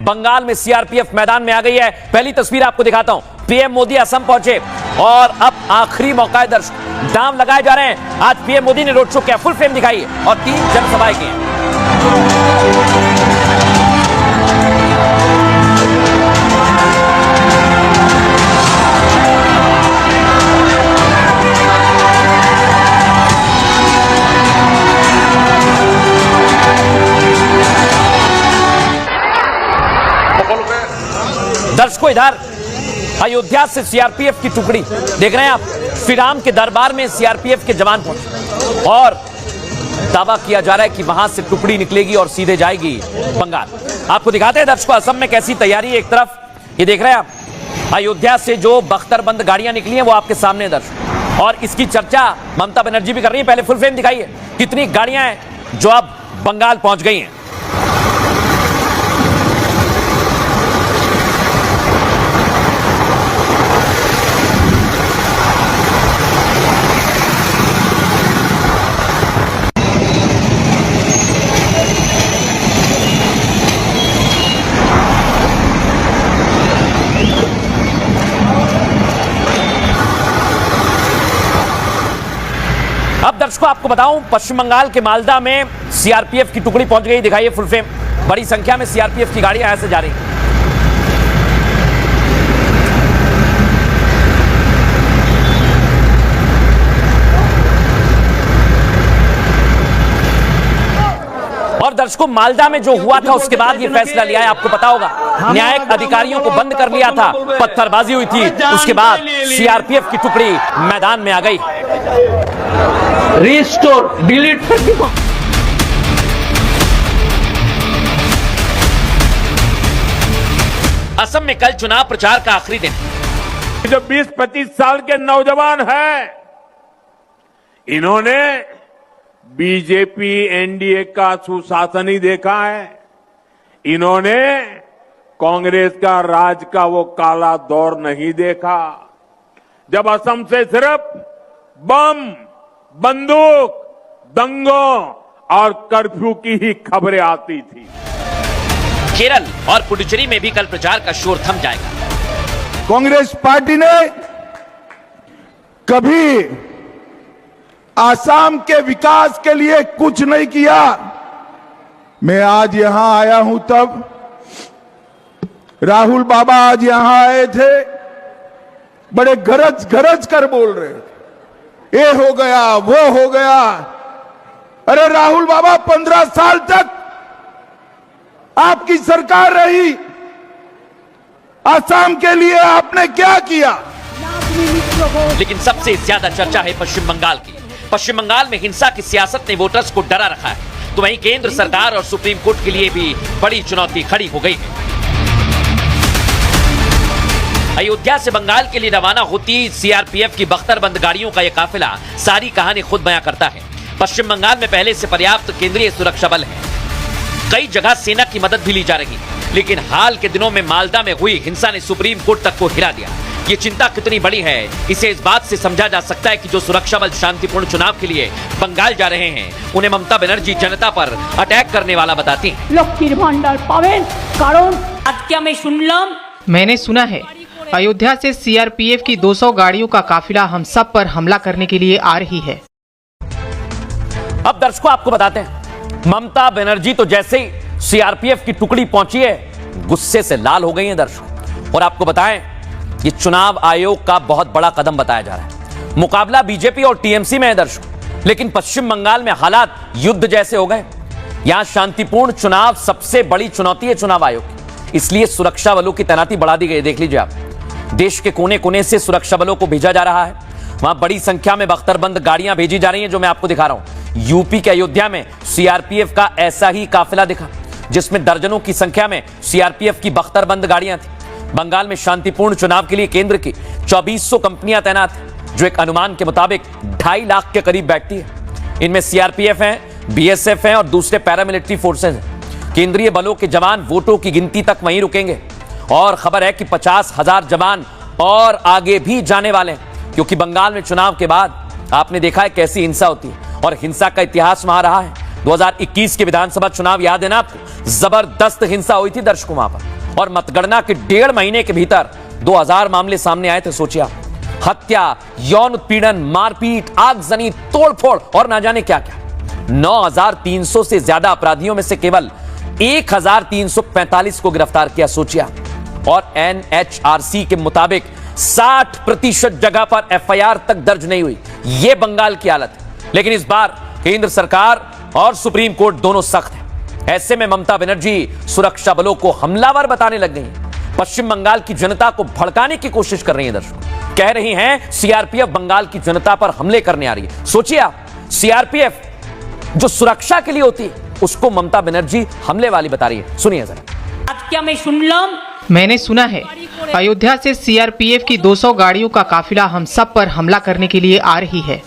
बंगाल में सीआरपीएफ मैदान में आ गई है। पहली तस्वीर आपको दिखाता हूं। पीएम मोदी असम पहुंचे और अब आखिरी मौका है दर्शक, दांव लगाए जा रहे हैं। आज पीएम मोदी ने रोड शो किया, फुल फ्रेम दिखाई है और 3 जनसभाएं की हैं। दर्शकों, इधर अयोध्या से सीआरपीएफ की टुकड़ी देख रहे हैं आप। श्री राम के दरबार में सीआरपीएफ के जवान पहुंचे और दावा किया जा रहा है कि वहां से टुकड़ी निकलेगी और सीधे जाएगी बंगाल। आपको दिखाते हैं दर्शकों असम में कैसी तैयारी है। एक तरफ ये देख रहे हैं आप, अयोध्या से जो बख्तरबंद गाड़ियां निकली हैं वो आपके सामने दर्शक, और इसकी चर्चा ममता बनर्जी भी कर रही है। पहले फुल फ्रेम दिखाइए, कितनी गाड़ियां हैं जो अब बंगाल पहुंच गई हैं। अब दर्शकों आपको बताऊं, पश्चिम बंगाल के मालदा में सीआरपीएफ की टुकड़ी पहुंच गई। दिखाइए फुल फ्रेम, बड़ी संख्या में सीआरपीएफ की गाड़ियां यहां से जा रही हैं। और दर्शकों, मालदा में जो हुआ था उसके बाद ये फैसला लिया है। आपको पता होगा, न्यायिक अधिकारियों को बंद कर लिया था, पत्थरबाजी हुई थी, उसके बाद सीआरपीएफ की टुकड़ी मैदान में आ गई। रिस्टोर डिलीट असम में कल चुनाव प्रचार का आखिरी दिन। जो 20-25 साल के नौजवान हैं, इन्होंने बीजेपी एनडीए का सुशासन ही देखा है। इन्होंने कांग्रेस का राज का वो काला दौर नहीं देखा, जब असम से सिर्फ बम, बंदूक, दंगों और कर्फ्यू की ही खबरें आती थी। केरल और पुडुचेरी में भी कल प्रचार का शोर थम जाएगा। कांग्रेस पार्टी ने कभी आसाम के विकास के लिए कुछ नहीं किया। मैं आज यहां आया हूं, तब राहुल बाबा आज यहां आए थे, बड़े गरज गरज कर बोल रहे थे, ये हो गया वो हो गया। अरे राहुल बाबा, 15 साल तक आपकी सरकार रही, असम के लिए आपने क्या किया? लेकिन सबसे ज्यादा चर्चा है पश्चिम बंगाल की। पश्चिम बंगाल में हिंसा की सियासत ने वोटर्स को डरा रखा है, तो वहीं केंद्र सरकार और सुप्रीम कोर्ट के लिए भी बड़ी चुनौती खड़ी हो गई है। अयोध्या से बंगाल के लिए रवाना होती सीआरपीएफ की बख्तरबंद गाड़ियों का यह काफिला सारी कहानी खुद बयां करता है। पश्चिम बंगाल में पहले से पर्याप्त केंद्रीय सुरक्षा बल है, कई जगह सेना की मदद भी ली जा रही है, लेकिन हाल के दिनों में मालदा में हुई हिंसा ने सुप्रीम कोर्ट तक को हिला दिया। ये चिंता कितनी बड़ी है, इसे इस बात से समझा जा सकता है कि जो सुरक्षा बल शांतिपूर्ण चुनाव के लिए बंगाल जा रहे हैं, उन्हें ममता बनर्जी जनता पर अटैक करने वाला बताती हैं। लक्ष्मीर भंडार पावेन कारण आज मैं सुनलाम, मैंने सुना है अयोध्या से सीआरपीएफ की 200 गाड़ियों का काफिला हम सब पर हमला करने के लिए आ रही है। अब दर्शकों आपको बताते हैं, ममता बनर्जी तो जैसे ही सीआरपीएफ की टुकड़ी पहुंची है, गुस्से से लाल हो गई हैं दर्शकों। और आपको बताएं, ये चुनाव आयोग का बहुत बड़ा कदम बताया जा रहा है। मुकाबला बीजेपी और टीएमसी में है दर्शकों, लेकिन पश्चिम बंगाल में हालात युद्ध जैसे हो गए। यहां शांतिपूर्ण चुनाव सबसे बड़ी चुनौती है चुनाव आयोग की, इसलिए सुरक्षा बलों की तैनाती बढ़ा दी गई। देख लीजिए आप, देश के कोने कोने से सुरक्षा बलों को भेजा जा रहा है। वहां बड़ी संख्या में बख्तरबंद गाड़ियां भेजी जा रही हैं, जो मैं आपको दिखा रहा हूं। यूपी के अयोध्या में सीआरपीएफ का ऐसा ही काफिला दिखा, जिसमें दर्जनों की संख्या में सीआरपीएफ की बख्तरबंद गाड़ियां थी। बंगाल में शांतिपूर्ण चुनाव के लिए केंद्र की 2400 कंपनियां तैनात हैं, जो एक अनुमान के मुताबिक 2.5 लाख के करीब बैठती है। इनमें सीआरपीएफ है, बीएसएफ है और दूसरे पैरामिलिट्री फोर्सेज हैं। केंद्रीय बलों के जवान वोटों की गिनती तक वहीं रुकेंगे, और खबर है कि 50,000 जवान और आगे भी जाने वाले हैं, क्योंकि बंगाल में चुनाव के बाद आपने देखा है कैसी हिंसा होती है, और हिंसा का इतिहास वहां रहा है। 2021 के विधानसभा चुनाव याद है ना आपको? जबरदस्त हिंसा हुई थी दर्शकों वहां पर, और मतगणना के 1.5 महीने के भीतर 2000 मामले सामने आए थे। सोचिए आप, हत्या, यौन उत्पीड़न, मारपीट, आगजनी, तोड़फोड़ और ना जाने क्या क्या। 9300 से ज्यादा अपराधियों में से केवल 1345 को गिरफ्तार किया। सोचिए, और NHRC के मुताबिक 60% जगह पर FIR तक दर्ज नहीं हुई। यह बंगाल की हालत है। लेकिन इस बार केंद्र सरकार और सुप्रीम कोर्ट दोनों सख्त है। ऐसे में ममता बनर्जी सुरक्षा बलों को हमलावर बताने लग गई हैं। पश्चिम बंगाल की जनता को भड़काने की कोशिश कर रही है। दर्शकों कह रही हैं CRPF बंगाल की जनता पर हमले करने आ रही है। सोचिए आप, CRPF जो सुरक्षा के लिए होती है उसको ममता बनर्जी हमले वाली बता रही है। सुनिए जरा। आज क्या मैं सुनलाम मैंने सुना है अयोध्या से CRPF की 200 गाड़ियों का काफिला हम सब पर हमला करने के लिए आ रही है।